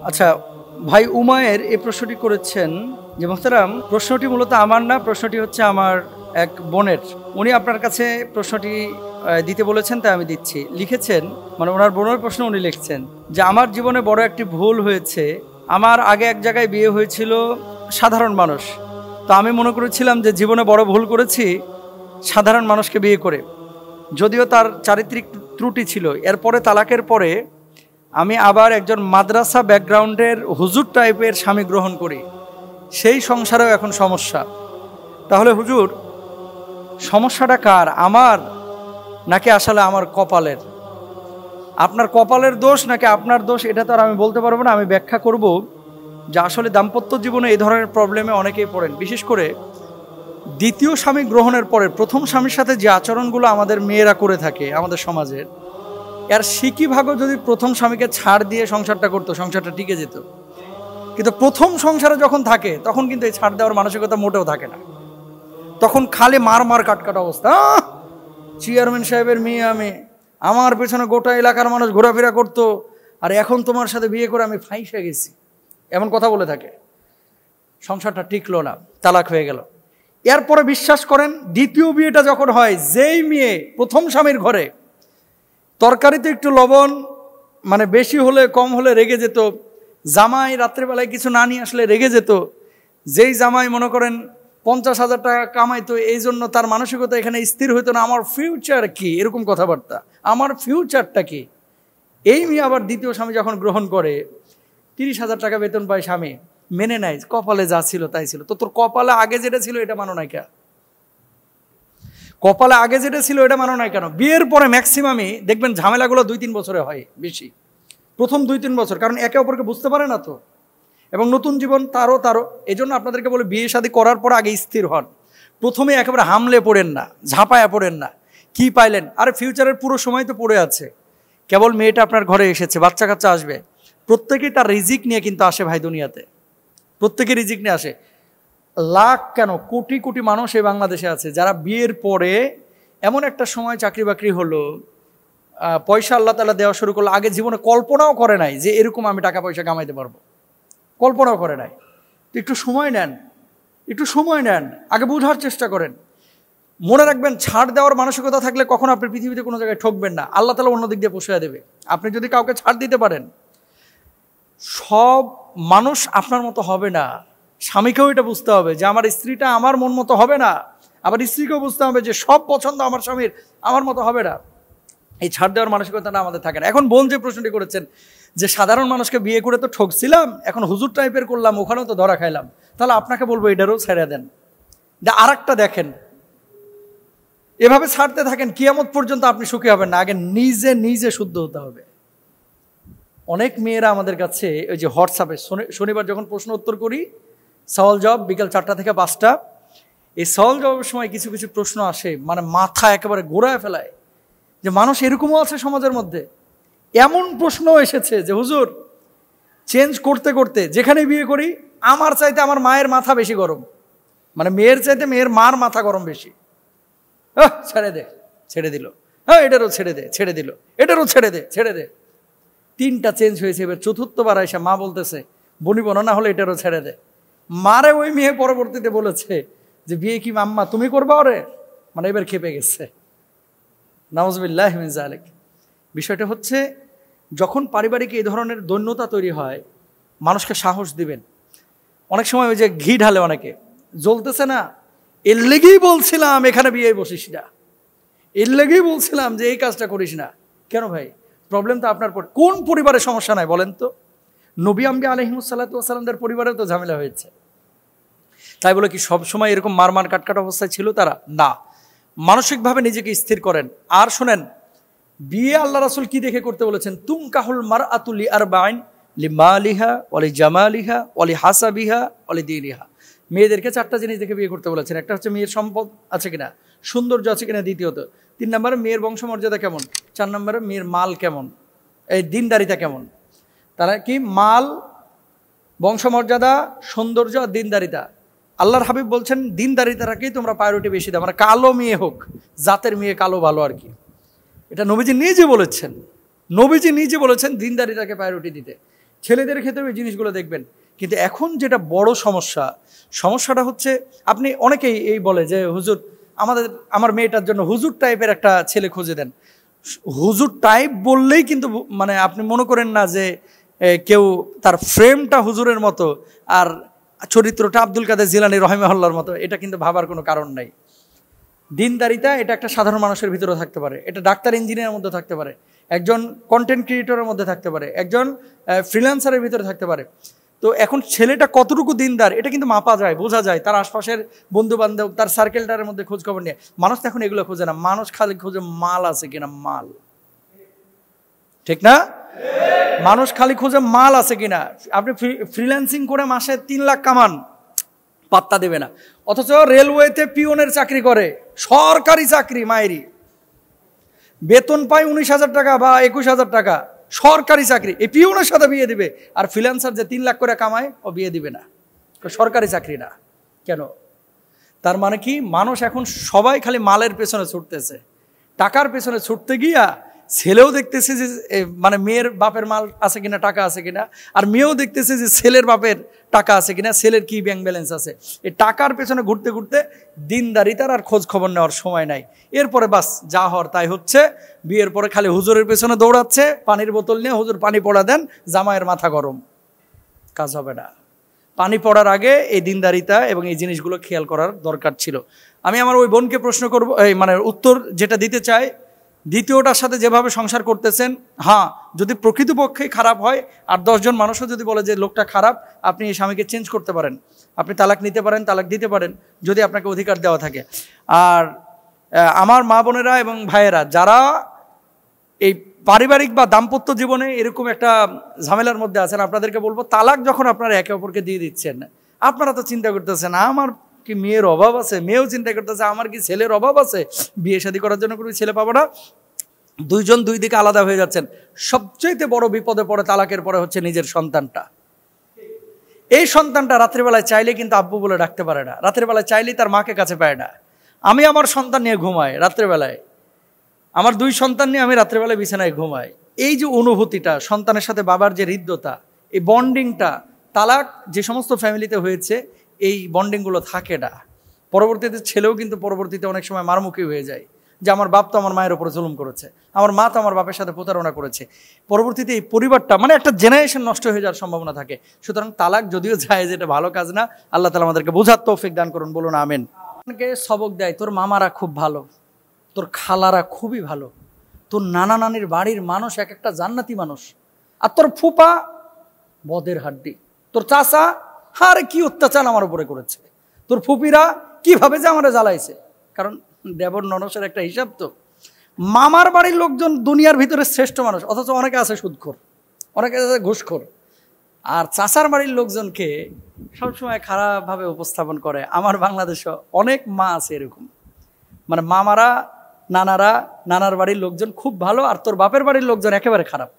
আচ্ছা, ভাই উমায়ের এই প্রশ্নটি করেছেন যে মোহতারাম, প্রশ্নটি মূলত আমার না, প্রশ্নটি হচ্ছে আমার এক বোনের। উনি আপনার কাছে প্রশ্নটি দিতে বলেছেন, তাই আমি দিচ্ছি। লিখেছেন, মানে ওনার বোনের প্রশ্ন উনি লিখছেন যে আমার জীবনে বড় একটি ভুল হয়েছে। আমার আগে এক জায়গায় বিয়ে হয়েছিল, সাধারণ মানুষ। তো আমি মনে করেছিলাম যে জীবনে বড় ভুল করেছি সাধারণ মানুষকে বিয়ে করে, যদিও তার চারিত্রিক ত্রুটি ছিল। এরপরে তালাকের পরে আমি আবার একজন মাদ্রাসা ব্যাকগ্রাউন্ডের হুজুর টাইপের স্বামী গ্রহণ করি, সেই সংসারেও এখন সমস্যা। তাহলে হুজুর, সমস্যাটা কার, আমার নাকি আসলে আমার কপালের? আপনার কপালের দোষ নাকি আপনার দোষ, এটা তো আর আমি বলতে পারবো না। আমি ব্যাখ্যা করব যে আসলে দাম্পত্য জীবনে এই ধরনের প্রবলেমে অনেকেই পড়েন, বিশেষ করে দ্বিতীয় স্বামী গ্রহণের পরে প্রথম স্বামীর সাথে যে আচরণগুলো আমাদের মেয়েরা করে থাকে আমাদের সমাজের, এর সিকি ভাগও যদি প্রথম স্বামীকে ছাড় দিয়ে সংসারটা করতো, সংসারটা টিকে যেত। কিন্তু প্রথম সংসারে যখন থাকে তখন কিন্তু এই ছাড় দেওয়ার মানসিকতা মোটেও থাকে না। তখন খালি মার মার কাটকাট অবস্থা। চেয়ারম্যান সাহেবের মেয়ে আমি, আমার পেছনে গোটা এলাকার মানুষ ঘোরাফেরা করতো, আর এখন তোমার সাথে বিয়ে করে আমি ফাঁসে গেছি, এমন কথা বলে থাকে। সংসারটা টিকলো না, তালাক হয়ে গেল। এরপরে বিশ্বাস করেন, দ্বিতীয় বিয়েটা যখন হয়, যেই মেয়ে প্রথম স্বামীর ঘরে তরকারিতে একটু লবণ মানে বেশি হলে কম হলে রেগে যেত, জামাই রাত্রেবেলায় কিছু না নিয়ে আসলে রেগে যেত, যেই জামাই মনে করেন 50,000 টাকা কামাইতো, এই জন্য তার মানসিকতা এখানে স্থির হইতো না, আমার ফিউচার কি, এরকম কথাবার্তা, আমার ফিউচারটা কি। এই মেয়ে আবার দ্বিতীয় স্বামী যখন গ্রহণ করে, 30,000 টাকা বেতন পায় স্বামী, মেনে নেয়, কপালে যা ছিল তাই ছিল। তো তোর কপালে আগে যেটা ছিল এটা মানো নাই কেন? কপালে আগে যেটা ছিল এটা মানো নাই কেন? বিয়ের পরে ম্যাক্সিমামই দেখবেন ঝামেলাগুলো 2-3 বছরে হয় বেশি, প্রথম 2-3 বছর, কারণ একে অপরকে বুঝতে পারে না তো, এবং নতুন জীবন তারও। এই জন্য আপনাদেরকে বলে বিয়ে শাদী করার পর আগে স্থির হন। প্রথমে একেবারে হামলে পড়েন না, ঝাঁপায়া পড়েন না। কি পাইলেন? আরে ফিউচারের পুরো সময় তো পড়ে আছে, কেবল মেয়েটা আপনার ঘরে এসেছে, বাচ্চা কাচ্চা আসবে। প্রত্যেকেই তার রিজিক নিয়ে কিন্তু আসে ভাই দুনিয়াতে, প্রত্যেকে রিজিক নিয়ে আসে। লাখ কেন কোটি কোটি মানুষ এই বাংলাদেশে আছে যারা বিয়ের পরে এমন একটা সময় চাকরি বাকরি হলো, পয়সা আল্লাহ তাআলা দেওয়া শুরু করলো, আগে জীবনে কল্পনাও করে নাই যে এরকম আমি টাকা পয়সা কামাইতে পারবো, কল্পনাও করে নাই। তো একটু সময় নেন, একটু সময় নেন, আগে বোঝার চেষ্টা করেন। মনে রাখবেন, ছাড় দেওয়ার মানসিকতা থাকলে কখনো আপনি পৃথিবীতে কোনো জায়গায় ঠকবেন না। আল্লাহ তাআলা অন্য দিক দিয়ে পোষায় দেবে। আপনি যদি কাউকে ছাড় দিতে পারেন, সব মানুষ আপনার মতো হবে না। স্বামীকেও এটা বুঝতে হবে যে আমার স্ত্রীটা আমার মন মতো হবে না, আবার স্ত্রীকেও বুঝতে হবে যে সব পছন্দ আমার স্বামীর আমার মতো হবে না। এই ছাড় দেওয়ার মানসিকতাটা আমাদের থাকে না। এখন বোন যে প্রশ্নটি করেছেন যে সাধারণ মানুষকে বিয়ে করে তো ঠকছিলাম, এখন হুজুর টাইপের করলাম, ওখানেও তো ধরা খাইলাম, তাহলে আপনাকে বলবো এটারও ছেড়ে দেন, আর একটা দেখেন। এভাবে ছাড়তে থাকেন, কিয়ামত পর্যন্ত আপনি সুখী হবেন না। আগে নিজে নিজে শুদ্ধ হতে হবে। অনেক মেয়েরা আমাদের কাছে ওই যে হোয়াটসঅ্যাপে শনিবার যখন প্রশ্ন উত্তর করি, সওয়াল জবাব বিকাল 4টা থেকে 5টা, এই সওয়াল জবাবের সময় কিছু কিছু প্রশ্ন আসে, মানে মাথা একেবারে ঘোরায় ফেলায় যে মানুষ এরকমও আছে সমাজের মধ্যে। এমন প্রশ্ন এসেছে যে হুজুর, চেঞ্জ করতে করতে যেখানে বিয়ে করি আমার চাইতে আমার মায়ের মাথা বেশি গরম, মানে মেয়ের চাইতে মেয়ের মার মাথা গরম বেশি। ছেড়ে দে, ছেড়ে দিল, হ্যাঁ এটারও ছেড়ে দে, ছেড়ে দিল, এটারও ছেড়ে দে, ছেড়ে দে। 3টা চেঞ্জ হয়েছে। এবার চতুর্থবার এসে মা বলতেছে বনিব না হলে এটারও ছেড়ে দে। মারে ওই মেয়ে পরবর্তীতে বলেছে যে বিয়ে কি আম্মা তুমি করবা ওরে, মানে এবার খেপে গেছে। নাউজুবিল্লাহ মিন যালিক। বিষয়টা হচ্ছে, যখন পারিবারিক এই ধরনের দৈন্যতা তৈরি হয়, মানুষকে সাহস দিবেন। অনেক সময় ওই যে ঘি ঢালে অনেকে, জ্বলতেছে না, এর লেগেই বলছিলাম এখানে বিয়ে বসিস না, এর লেগেই বলছিলাম যে এই কাজটা করিস না। কেন ভাই? প্রবলেম তো আপনার কোন পরিবারের সমস্যা নাই বলেন তো? নবী আম্বিয়া আলাইহিমুসসালাতু ওয়াসসালামদের পরিবারেও তো ঝামেলা হয়েছে। তাই বলে কি সব সময় এরকম মারমার কাটকাট অবস্থায় ছিল তারা? না, মানসিকভাবে নিজেকে স্থির করেন। আর শোনেন, বিয়ে আল্লাহ রাসূল কি দেখে করতে বলেছেন? তুনকাহুল মারআতু লিআরবাইন, লিমালিহা ওয়া লিজামালিহা ওয়া লিহাসাবিহা ওয়া লিদীনিহা। মেয়েদেরকে 4টা জিনিস দেখে বিয়ে করতে বলেছেন। একটা হচ্ছে মেয়ের সম্পদ আছে কিনা, সৌন্দর্য আছে কিনা, দ্বিতীয়ত 3 নম্বরে মেয়ের বংশমর্যাদা কেমন, 4 নম্বরে মেয়ের মাল কেমন, এই দিনদারিতা কেমন। তারা কি মাল, বংশমর্যাদা, সৌন্দর্য আর দিনদারিতা। আল্লাহর হাবিব বলছেন দিনদারিতাটাকেই তোমরা প্রায়োরিটি বেশি দাও, মানে কালো মেয়ে হোক, জাতের মেয়ে কালো ভালো আর কি। এটা নবীজি নিজে বলেছেন, নবীজি নিজে বলেছেন দিনদারিতাকে প্রায়োরিটি দিতে। ছেলেদের ক্ষেত্রেও এই জিনিসগুলো দেখবেন। কিন্তু এখন যেটা বড় সমস্যাটা হচ্ছে, আপনি অনেকেই এই বলে যে হুজুর আমার মেয়েটার জন্য হুজুর টাইপের একটা ছেলে খুঁজে দেন। হুজুর টাইপ বললেই কিন্তু মানে আপনি মনে করেন না যে কেউ তার ফ্রেমটা হুজুরের মতো আর চরিত্রটা আব্দুল কাদের জিলানী রহিমাহুল্লাহর মতো, এটা কিন্তু ভাবার কোনো কারণ নাই। দিনদারিতা এটা একটা সাধারণ মানুষের ভিতরে থাকতে পারে, এটা ডাক্তার ইঞ্জিনিয়ারের মধ্যে থাকতে পারে, একজন কন্টেন্ট ক্রিয়েটরের মধ্যে থাকতে পারে, একজন ফ্রিল্যান্সারের ভিতরে থাকতে পারে। তো এখন ছেলেটা কতটুকু দিনদার এটা কিন্তু মাপা যায়, বোঝা যায় তার আশপাশের বন্ধু বান্ধব, তার সার্কেলটার মধ্যে খোঁজ খবর নিয়ে। মানুষ তো এখন এগুলো খোঁজে না, মানুষ খালি খোঁজে মাল আছে কিনা, মাল, ঠিক না? মানুষ খালি খোঁজে মাল আছে কিনা। আপনি ফ্রিল্যান্সিং করে মাসে 3 লাখ কামান, পাত্তা দেবে না। অথচ রেলওয়েতে পিওনের চাকরি করে, সরকারি চাকরি, মায়েরি বেতন পায় 19,000 টাকা বা 21,000 টাকা, সরকারি চাকরি। এই পিওনের সাথে বিয়ে দিবে, আর ফ্রিল্যান্সার যে 3 লাখ করে কামায় ও বিয়ে দিবে না, সরকারি চাকরি না। কেন? তার মানে কি, মানুষ এখন সবাই খালি মালের পেছনে ছুটতেছে, টাকার পেছনে ছুটতে গিয়া ছেলেও দেখতেছে যে মানে মেয়ের বাপের মাল আছে কিনা, টাকা আছে কিনা, আর মেয়েও দেখতেছে যে ছেলের বাপের টাকা আছে কিনা, ছেলের কি ব্যাংক ব্যালেন্স আছে। এই টাকার পেছনে ঘুরতে ঘুরতে দিনদারিতার আর খোঁজ খবর নেওয়ার সময় নাই। এরপরে বাস যা হওয়ার তাই হচ্ছে। বিয়ের পরে খালি হুজুরের পেছনে দৌড়াচ্ছে, পানির বোতল নিয়ে হুজুর পানি পড়া দেন, জামাইয়ের মাথা গরম, কাজ হবে না। পানি পড়ার আগে এই দিনদারিতা এবং এই জিনিসগুলো খেয়াল করার দরকার ছিল। আমি আমার ওই বোনকে প্রশ্ন করব, মানে উত্তর যেটা দিতে চাই, দ্বিতীয়টার সাথে যেভাবে সংসার করতেছেন, হ্যাঁ যদি প্রকৃতপক্ষে খারাপ হয় আর 10 জন মানুষও যদি বলে যে লোকটা খারাপ, আপনি এই স্বামীকে চেঞ্জ করতে পারেন, আপনি তালাক নিতে পারেন, তালাক দিতে পারেন, যদি আপনাকে অধিকার দেওয়া থাকে। আর আমার মা বোনেরা এবং ভাইয়েরা যারা এই পারিবারিক বা দাম্পত্য জীবনে এরকম একটা ঝামেলার মধ্যে আছেন, আপনাদেরকে বলবো, তালাক যখন আপনারা একে অপরকে দিয়ে দিচ্ছেন, আপনারা তো চিন্তা করতেছেন আমার কি মেয়ের অভাব আছে, মেয়েও চিন্তা করতেছে আমার কি ছেলের অভাব আছে, বিয়ে শাদী করার জন্য কোনো ছেলে পাবো না, দুইজন দুই দিকে আলাদা হয়ে যাচ্ছেন। সবচেয়ে বড় বিপদে পড়ে তালাকের পরে হচ্ছে নিজের সন্তানটা। এই সন্তানটা রাত্রিবেলায় চাইলে কিন্তু আব্বু বলে ডাকতে পারে না, রাত্রিবেলায় চাইলেই তার মাকে কাছে পায় না। আমি আমার সন্তান নিয়ে ঘুমাই রাত্রেবেলায়, আমার 2 সন্তান নিয়ে আমি রাত্রেবেলায় বিছানায় ঘুমাই। এই যে অনুভূতিটা, সন্তানের সাথে বাবার যে হৃদ্যতা, এই বন্ডিংটা তালাক যে সমস্ত ফ্যামিলিতে হয়েছে, এই বন্ডিংগুলো থাকে না। পরবর্তীতে ছেলেও কিন্তু পরবর্তীতে অনেক সময় মারমুখী হয়ে যায় যে আমার বাপ তো আমার মায়ের উপরে জুলুম করেছে, আমার মা তো আমার বাপের সাথে প্রতারণা করেছে। পরবর্তীতে এই পরিবারটা মানে একটা জেনারেশন নষ্ট হয়ে যাওয়ার সম্ভাবনা থাকে। সুতরাং তালাক যদিও যায়, যেটা ভালো কাজ না। আল্লাহ তাআলা আমাদেরকে বোঝার তৌফিক দান করুন, বলুন আমিন। সবক দেয়, তোর মামারা খুব ভালো, তোর খালারা খুবই ভালো, তোর নানা নানির বাড়ির মানুষ এক একটা জান্নাতি মানুষ, আর তোর ফুপা বদের হাড্ডি, তোর চাচা হারে কি অত্যাচার আমার উপরে করেছে, তোর ফুপিরা কিভাবে যে আমারে জ্বালাইছে। কারণ দেবর ননসের একটা হিসাব তো। মামার বাড়ির লোকজন দুনিয়ার ভিতরে শ্রেষ্ঠ মানুষ, অথচ অনেকে আছে সুদখোর, অনেকে আছে ঘুষখোর। আর চাচার বাড়ির লোকজনকে সবসময় খারাপভাবে উপস্থাপন করে। আমার বাংলাদেশে অনেক মা আছে এরকম, মানে মামারা নানারা নানার বাড়ির লোকজন খুব ভালো, আর তোর বাপের বাড়ির লোকজন একেবারে খারাপ।